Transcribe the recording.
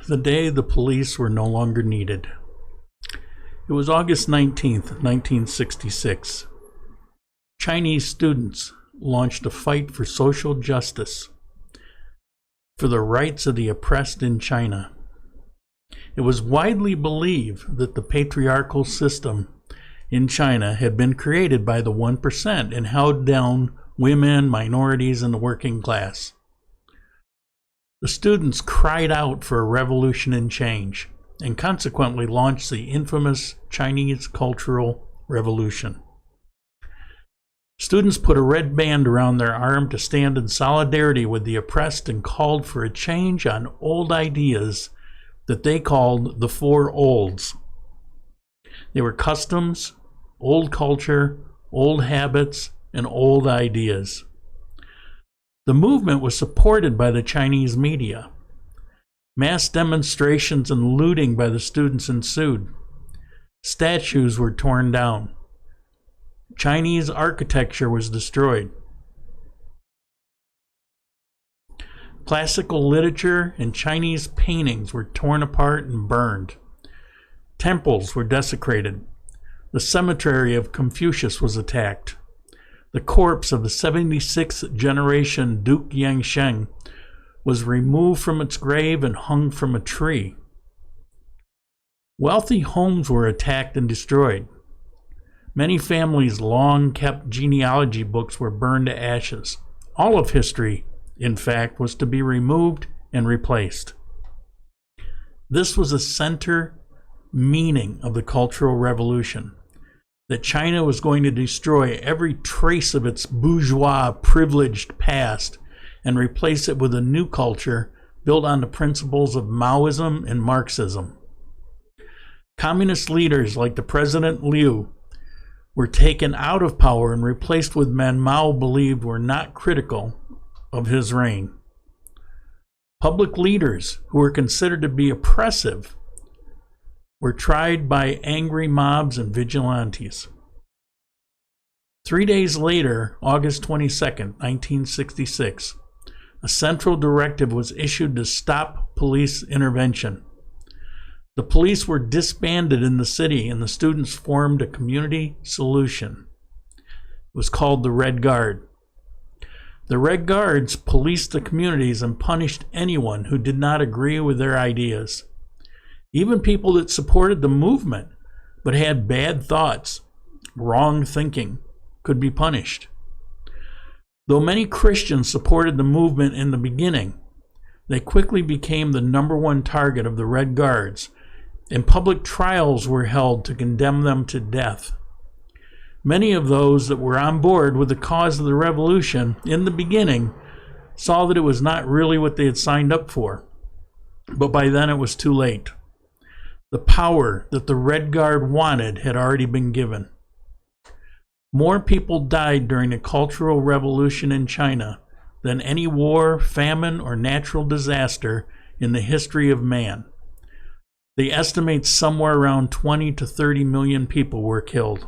the day the police were no longer needed. It was August 19th, 1966. Chinese students launched a fight for social justice, for the rights of the oppressed in China. It was widely believed that the patriarchal system in China had been created by the 1% and held down women, minorities, and the working class. The students cried out for a revolution and change, and consequently launched the infamous Chinese Cultural Revolution. Students put a red band around their arm to stand in solidarity with the oppressed and called for a change on old ideas that they called the Four Olds. They were customs, old culture, old habits, and old ideas. The movement was supported by the Chinese media. Mass demonstrations and looting by the students ensued. Statues were torn down. Chinese architecture was destroyed. Classical literature and Chinese paintings were torn apart and burned. Temples were desecrated. The cemetery of Confucius was attacked. The corpse of the 76th generation Duke Yangsheng was removed from its grave and hung from a tree. Wealthy homes were attacked and destroyed. Many families' long-kept genealogy books were burned to ashes. All of history, in fact, was to be removed and replaced. This was a center meaning of the Cultural Revolution, that China was going to destroy every trace of its bourgeois, privileged past and replace it with a new culture built on the principles of Maoism and Marxism. Communist leaders like the President Liu were taken out of power and replaced with men Mao believed were not critical of his reign. Public leaders who were considered to be oppressive were tried by angry mobs and vigilantes. 3 days later, August 22nd, 1966, a central directive was issued to stop police intervention. The police were disbanded in the city, and the students formed a community solution. It was called the Red Guard. The Red Guards policed the communities and punished anyone who did not agree with their ideas. Even people that supported the movement but had bad thoughts, wrong thinking, could be punished. Though many Christians supported the movement in the beginning, they quickly became the #1 target of the Red Guards, and public trials were held to condemn them to death. Many of those that were on board with the cause of the revolution in the beginning saw that it was not really what they had signed up for, but by then it was too late. The power that the Red Guard wanted had already been given. More people died during the Cultural Revolution in China than any war, famine, or natural disaster in the history of man. They estimate somewhere around 20 to 30 million people were killed.